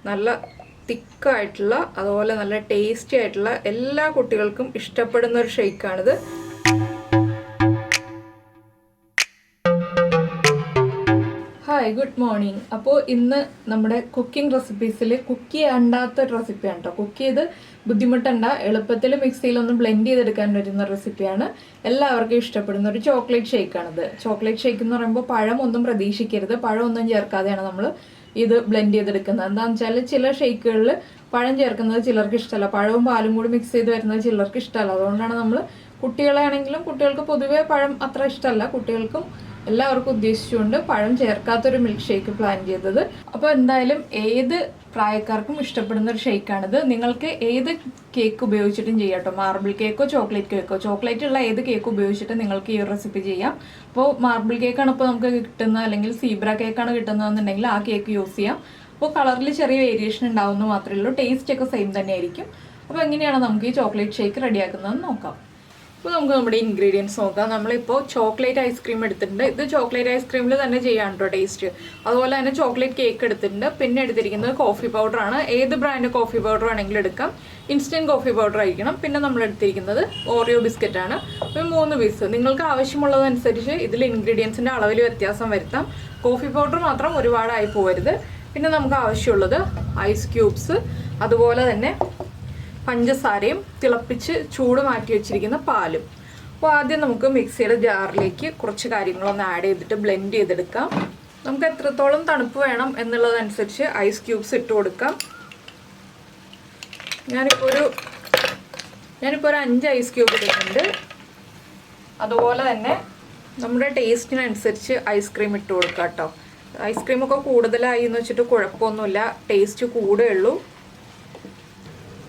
നല്ല തിക്കായിട്ടുള്ള അതുപോലെ നല്ല ടേസ്റ്റി ആയിട്ടുള്ള എല്ലാ കുട്ടികൾക്കും ഇഷ്ടപ്പെടുന്ന ഒരു ഷേക്കാണിത്. Hi, good morning. അപ്പോൾ ഇന്ന് നമ്മുടെ കുക്കിംഗ് റെസിപ്പീസിൽ കുക്ക് ചെയ്യേണ്ടാത്ത ഒരു റെസിപ്പിയാണ് കേട്ടോ. കുക്ക് ചെയ്ത് ബുദ്ധിമുട്ടണ്ട, എളുപ്പത്തിൽ മിക്സിയിലൊന്ന് ബ്ലെൻഡ് ചെയ്തെടുക്കാൻ പറ്റുന്ന റെസിപ്പിയാണ്. എല്ലാവർക്കും ഇഷ്ടപ്പെടുന്ന ഒരു ചോക്ലേറ്റ് ഷേക്കാണിത്. ചോക്ലേറ്റ് ഷേക്ക് എന്ന് പറയുമ്പോൾ പഴമൊന്നും പ്രതീക്ഷിക്കരുത്. പഴമൊന്നും ചേർക്കാതെയാണ് നമ്മൾ ഇത് ബ്ലെൻഡ് ചെയ്തെടുക്കുന്നത്. എന്താണെന്ന് വെച്ചാൽ ചില ഷേക്കുകളിൽ പഴം ചേർക്കുന്നത് ചിലർക്ക് ഇഷ്ടമല്ല, പഴവും പാലും കൂടി മിക്സ് ചെയ്ത് വരുന്നത് ചിലർക്ക് ഇഷ്ടമല്ല. അതുകൊണ്ടാണ് നമ്മൾ കുട്ടികളാണെങ്കിലും, കുട്ടികൾക്ക് പൊതുവേ പഴം അത്ര ഇഷ്ടമല്ല, കുട്ടികൾക്കും എല്ലാവർക്കും ഉദ്ദേശിച്ചുകൊണ്ട് പഴം ചേർക്കാത്തൊരു മിൽക്ക് ഷേക്ക് പ്ലാൻ ചെയ്തത്. അപ്പോൾ എന്തായാലും ഏത് പ്രായക്കാർക്കും ഇഷ്ടപ്പെടുന്ന ഒരു ഷേക്കാണിത്. നിങ്ങൾക്ക് ഏത് കേക്ക് ഉപയോഗിച്ചിട്ടും ചെയ്യാം കേട്ടോ. മാർബിൾ കേക്കോ ചോക്ലേറ്റ് കേക്കോ, ചോക്ലേറ്റ് ഉള്ള ഏത് കേക്ക് ഉപയോഗിച്ചിട്ട് നിങ്ങൾക്ക് ഈ ഒരു റെസിപ്പി ചെയ്യാം. അപ്പോൾ മാർബിൾ കേക്കാണ് ഇപ്പോൾ നമുക്ക് കിട്ടുന്നത്, അല്ലെങ്കിൽ സീബ്ര കേക്കാണ് കിട്ടുന്നതെന്നുണ്ടെങ്കിൽ ആ കേക്ക് യൂസ് ചെയ്യാം. അപ്പോൾ കളറിൽ ചെറിയ വേരിയേഷൻ ഉണ്ടാവുമെന്ന് മാത്രമേ ഉള്ളൂ, ടേസ്റ്റ് ഒക്കെ സെയിം തന്നെ ആയിരിക്കും. അപ്പോൾ എങ്ങനെയാണ് നമുക്ക് ഈ ചോക്ലേറ്റ് ഷേക്ക് റെഡിയാക്കുന്നതെന്ന് നോക്കാം. ഇപ്പോൾ നമുക്ക് നമ്മുടെ ഇൻഗ്രീഡിയൻസ് നോക്കാം. നമ്മളിപ്പോൾ ചോക്ലേറ്റ് ഐസ്ക്രീം എടുത്തിട്ടുണ്ട്. ഇത് ചോക്ലേറ്റ് ഐസ്ക്രീമിൽ തന്നെ ചെയ്യാൻ കേട്ടോ ടേസ്റ്റ്. അതുപോലെ തന്നെ ചോക്ലേറ്റ് കേക്ക് എടുത്തിട്ടുണ്ട്. പിന്നെ എടുത്തിരിക്കുന്നത് കോഫി പൗഡറാണ്. ഏത് ബ്രാൻഡ് കോഫി പൗഡർ ആണെങ്കിലും എടുക്കാം. ഇൻസ്റ്റൻറ്റ് കോഫി പൗഡർ ആയിരിക്കണം. പിന്നെ നമ്മൾ എടുത്തിരിക്കുന്നത് ഓറിയോ ബിസ്ക്കറ്റാണ്. അപ്പോൾ 3 പീസ്. നിങ്ങൾക്ക് ആവശ്യമുള്ളതനുസരിച്ച് ഇതിൽ ഇൻഗ്രീഡിയൻസിൻ്റെ അളവിൽ വ്യത്യാസം വരുത്താം. കോഫി പൗഡർ മാത്രം ഒരുപാടായി പോകരുത്. പിന്നെ നമുക്ക് ആവശ്യമുള്ളത് ഐസ് ക്യൂബ്സ്, അതുപോലെ തന്നെ പഞ്ചസാരയും തിളപ്പിച്ച് ചൂട് മാറ്റി വെച്ചിരിക്കുന്ന പാലും. അപ്പോൾ ആദ്യം നമുക്ക് മിക്സിയുടെ ജാറിലേക്ക് കുറച്ച് കാര്യങ്ങളൊന്ന് ആഡ് ചെയ്തിട്ട് ബ്ലെൻഡ് ചെയ്തെടുക്കാം. നമുക്ക് എത്രത്തോളം തണുപ്പ് വേണം എന്നുള്ളതനുസരിച്ച് ഐസ് ക്യൂബ്സ് ഇട്ട് കൊടുക്കാം. ഞാനിപ്പോൾ ഒരു 5 ഐസ് ക്യൂബ് ഇട്ടിട്ടുണ്ട്. അതുപോലെ തന്നെ നമ്മുടെ ടേസ്റ്റിനനുസരിച്ച് ഐസ്ക്രീം ഇട്ട് കൊടുക്കാം കേട്ടോ. ഐസ്ക്രീമൊക്കെ കൂടുതലായി എന്ന് വെച്ചിട്ട് കുഴപ്പമൊന്നുമില്ല, ടേസ്റ്റ് കൂടേ ഉള്ളൂ.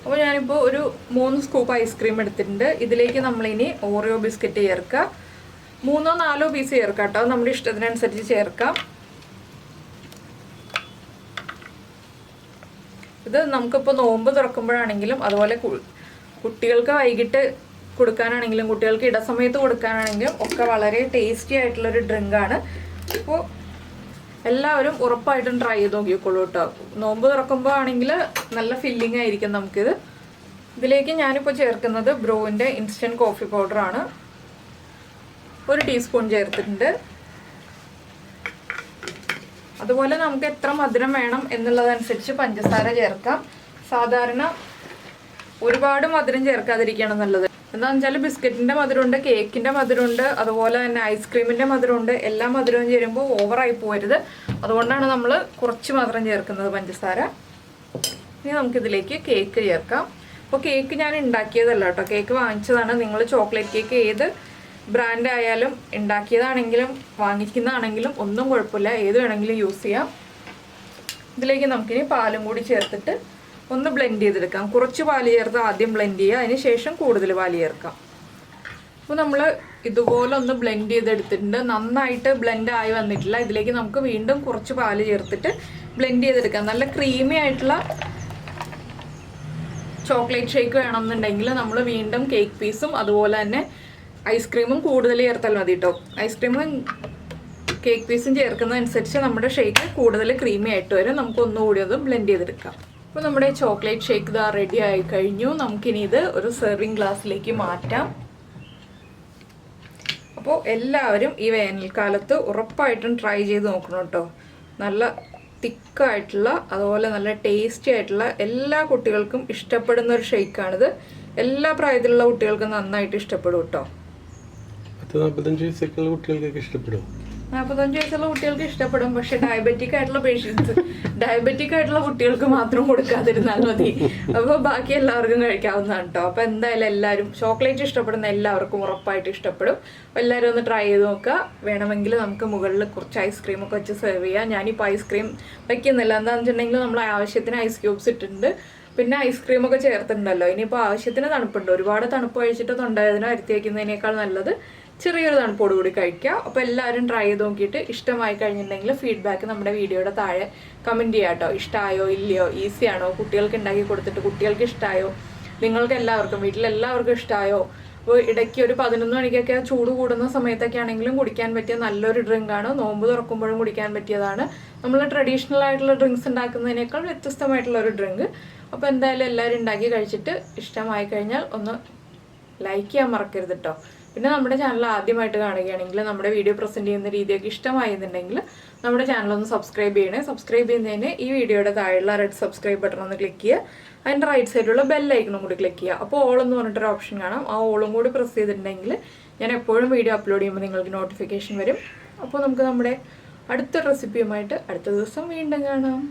അപ്പോൾ ഞാനിപ്പോൾ ഒരു 3 സ്കൂപ്പ് ഐസ്ക്രീം എടുത്തിട്ടുണ്ട്. ഇതിലേക്ക് നമ്മളിനി ഓറിയോ ബിസ്ക്കറ്റ് ചേർക്കുക. 3-4 പീസ് ചേർക്കാം കേട്ടോ, നമ്മുടെ ഇഷ്ടത്തിനനുസരിച്ച് ചേർക്കാം. ഇത് നമുക്കിപ്പോൾ നോമ്പ് തുറക്കുമ്പോഴാണെങ്കിലും, അതുപോലെ കുട്ടികൾക്ക് വൈകിട്ട് കൊടുക്കാനാണെങ്കിലും, കുട്ടികൾക്ക് ഇടസമയത്ത് കൊടുക്കാനാണെങ്കിലും ഒക്കെ വളരെ ടേസ്റ്റി ആയിട്ടുള്ളൊരു ഡ്രിങ്കാണ്. അപ്പോൾ എല്ലാവരും ഉറപ്പായിട്ടും ട്രൈ ചെയ്ത് നോക്കിക്കോളൂ കേട്ടോ. നോമ്പ് തുറക്കുമ്പോൾ ആണെങ്കിൽ നല്ല ഫില്ലിംഗ് ആയിരിക്കും നമുക്കിത്. ഇതിലേക്ക് ഞാനിപ്പോൾ ചേർക്കുന്നത് ബ്രൂവിൻ്റെ ഇൻസ്റ്റൻറ്റ് കോഫി പൗഡറാണ്. 1 ടീസ്പൂൺ ചേർത്തിട്ടുണ്ട്. അതുപോലെ നമുക്ക് എത്ര മധുരം വേണം എന്നുള്ളതനുസരിച്ച് പഞ്ചസാര ചേർക്കാം. സാധാരണ ഒരുപാട് മധുരം ചേർക്കാതിരിക്കുകയാണ് നല്ലത്. എന്താണെന്ന് വെച്ചാൽ ബിസ്ക്കറ്റിൻ്റെ മധുരമുണ്ട്, കേക്കിൻ്റെ മധുരമുണ്ട്, അതുപോലെ തന്നെ ഐസ്ക്രീമിൻ്റെ മധുരമുണ്ട്. എല്ലാ മധുരവും ചേരുമ്പോൾ ഓവറായി പോകരുത്. അതുകൊണ്ടാണ് നമ്മൾ കുറച്ച് മധുരം ചേർക്കുന്നത്, പഞ്ചസാര. ഇനി നമുക്കിതിലേക്ക് കേക്ക് ചേർക്കാം. അപ്പോൾ കേക്ക് ഞാൻ ഉണ്ടാക്കിയതല്ല കേട്ടോ, കേക്ക് വാങ്ങിച്ചതാണ്. നിങ്ങൾ ചോക്ലേറ്റ് കേക്ക് ഏത് ബ്രാൻഡ് ആയാലും, ഉണ്ടാക്കിയതാണെങ്കിലും വാങ്ങിക്കുന്നതാണെങ്കിലും ഒന്നും കുഴപ്പമില്ല, ഏത് വേണമെങ്കിലും യൂസ് ചെയ്യാം. ഇതിലേക്ക് നമുക്കിനി പാലും കൂടി ചേർത്തിട്ട് ഒന്ന് ബ്ലെൻഡ് ചെയ്തെടുക്കാം. കുറച്ച് പാല് ചേർത്ത് ആദ്യം ബ്ലെൻഡ് ചെയ്യുക, അതിന് ശേഷം കൂടുതൽ പാല് ചേർക്കാം. അപ്പോൾ നമ്മൾ ഇതുപോലെ ഒന്ന് ബ്ലെൻഡ് ചെയ്തെടുത്തിട്ടുണ്ട്. നന്നായിട്ട് ബ്ലെൻഡ് ആയി വന്നിട്ടില്ല. ഇതിലേക്ക് നമുക്ക് വീണ്ടും കുറച്ച് പാല് ചേർത്തിട്ട് ബ്ലെൻഡ് ചെയ്തെടുക്കാം. നല്ല ക്രീമി ആയിട്ടുള്ള ചോക്ലേറ്റ് ഷേക്ക് വേണമെന്നുണ്ടെങ്കിൽ നമ്മൾ വീണ്ടും കേക്ക് പീസും അതുപോലെ തന്നെ ഐസ്ക്രീമും കൂടുതൽ ചേർത്താൽ മതി കേട്ടോ. ഐസ്ക്രീമും കേക്ക് പീസും ചേർക്കുന്നതനുസരിച്ച് നമ്മുടെ ഷേക്ക് കൂടുതൽ ക്രീമി ആയിട്ട് വരും. നമുക്ക് ഒന്നുകൂടി ഒന്ന് ബ്ലെൻഡ് ചെയ്തെടുക്കാം. അപ്പോൾ നമ്മുടെ ചോക്ലേറ്റ് ഷേക്ക് ഇതാ റെഡി ആയി കഴിഞ്ഞു. നമുക്കിനി ഇത് ഒരു സെർവിങ് ഗ്ലാസ്സിലേക്ക് മാറ്റാം. അപ്പോൾ എല്ലാവരും ഈ വേനൽക്കാലത്ത് ഉറപ്പായിട്ടും ട്രൈ ചെയ്ത് നോക്കണം കേട്ടോ. നല്ല തിക്കായിട്ടുള്ള, അതുപോലെ നല്ല ടേസ്റ്റി ആയിട്ടുള്ള, എല്ലാ കുട്ടികൾക്കും ഇഷ്ടപ്പെടുന്ന ഒരു ഷേക്കാണിത്. എല്ലാ പ്രായത്തിലുള്ള കുട്ടികൾക്കും നന്നായിട്ട് ഇഷ്ടപ്പെടും കേട്ടോ. 45 വയസ്സുള്ള കുട്ടികൾക്കൊക്കെ ഇഷ്ടപ്പെടും. 45 വയസ്സുള്ള കുട്ടികൾക്ക് ഇഷ്ടപ്പെടും. പക്ഷെ ഡയബറ്റിക് ആയിട്ടുള്ള കുട്ടികൾക്ക് മാത്രം കൊടുക്കാതിരുന്നാൽ മതി. അപ്പോൾ ബാക്കി എല്ലാവർക്കും കഴിക്കാവുന്നതാണ് കേട്ടോ. അപ്പോൾ എന്തായാലും എല്ലാവരും ചോക്ലേറ്റ് ഇഷ്ടപ്പെടുന്ന എല്ലാവർക്കും ഉറപ്പായിട്ട് ഇഷ്ടപ്പെടും. അപ്പോൾ എല്ലാവരും ഒന്ന് ട്രൈ ചെയ്ത് നോക്കുക. വേണമെങ്കിൽ നമുക്ക് മുകളിൽ കുറച്ച് ഐസ്ക്രീമൊക്കെ വെച്ച് സെർവ് ചെയ്യാം. ഞാനിപ്പോൾ ഐസ്ക്രീം വയ്ക്കുന്നില്ല. എന്താണെന്ന് വെച്ചിട്ടുണ്ടെങ്കിൽ നമ്മൾ ആവശ്യത്തിന് ഐസ് ക്യൂബ്സ് ഇട്ടിട്ടുണ്ട്, പിന്നെ ഐസ്ക്രീമൊക്കെ ചേർത്തിട്ടുണ്ടല്ലോ. ഇനിയിപ്പോൾ ആവശ്യത്തിന് തണുപ്പുണ്ട്. ഒരുപാട് തണുപ്പ് കഴിച്ചിട്ട് തൊണ്ടവേദന വരുത്തി വയ്ക്കുന്നതിനേക്കാൾ നല്ലത് ചെറിയൊരു തണുപ്പോട് കൂടി കഴിക്കുക. അപ്പോൾ എല്ലാവരും ട്രൈ ചെയ്ത് നോക്കിയിട്ട് ഇഷ്ടമായി കഴിഞ്ഞിട്ടുണ്ടെങ്കിൽ ഫീഡ്ബാക്ക് നമ്മുടെ വീഡിയോയുടെ താഴെ കമൻറ്റ് ചെയ്യാം കേട്ടോ. ഇഷ്ടമായോ ഇല്ലയോ, ഈസിയാണോ, കുട്ടികൾക്ക് ഉണ്ടാക്കി കൊടുത്തിട്ട് കുട്ടികൾക്ക് ഇഷ്ടമായോ, നിങ്ങൾക്ക് എല്ലാവർക്കും വീട്ടിലെല്ലാവർക്കും ഇഷ്ടമായോ, അപ്പോൾ ഇടയ്ക്ക് ഒരു 11 മണിക്കൊക്കെ ചൂട് കൂടുന്ന സമയത്തൊക്കെ ആണെങ്കിലും കുടിക്കാൻ പറ്റിയ നല്ലൊരു ഡ്രിങ്കാണ്. നോമ്പ് തുറക്കുമ്പോഴും കുടിക്കാൻ പറ്റിയതാണ്. നമ്മൾ ട്രഡീഷണൽ ആയിട്ടുള്ള ഡ്രിങ്ക്സ് ഉണ്ടാക്കുന്നതിനേക്കാൾ വ്യത്യസ്തമായിട്ടുള്ള ഒരു ഡ്രിങ്ക്. അപ്പോൾ എന്തായാലും എല്ലാവരും ഉണ്ടാക്കി കഴിച്ചിട്ട് ഇഷ്ടമായി കഴിഞ്ഞാൽ ഒന്ന് ലൈക്ക് ചെയ്യാൻ മറക്കരുത് കേട്ടോ. പിന്നെ നമ്മുടെ ചാനൽ ആദ്യമായിട്ട് കാണുകയാണെങ്കിൽ നമ്മുടെ വീഡിയോ പ്രസൻറ്റ് ചെയ്യുന്ന രീതിയൊക്കെ ഇഷ്ടമായെന്നുണ്ടെങ്കിൽ നമ്മുടെ ചാനൽ ഒന്ന് സബ്സ്ക്രൈബ് ചെയ്യണേ. സബ്സ്ക്രൈബ് ചെയ്യുന്നതിന് ഈ വീഡിയോയുടെ താഴെയുള്ള റെഡ് സബ്സ്ക്രൈബ് ബട്ടൺ ഒന്ന് ക്ലിക്ക് ചെയ്യുക. അതിൻ്റെ റൈറ്റ് സൈഡിലുള്ള ബെല്ലൈക്കണും കൂടി ക്ലിക്ക് ചെയ്യുക. അപ്പോൾ ഓൾ എന്ന് പറഞ്ഞിട്ടൊരു ഓപ്ഷൻ കാണാം. ആ ഓളും കൂടി പ്രസ് ചെയ്തിട്ടുണ്ടെങ്കിൽ ഞാൻ എപ്പോഴും വീഡിയോ അപ്ലോഡ് ചെയ്യുമ്പോൾ നിങ്ങൾക്ക് നോട്ടിഫിക്കേഷൻ വരും. അപ്പോൾ നമുക്ക് നമ്മുടെ അടുത്ത റെസിപ്പിയുമായിട്ട് അടുത്ത ദിവസം വീണ്ടും കാണാം.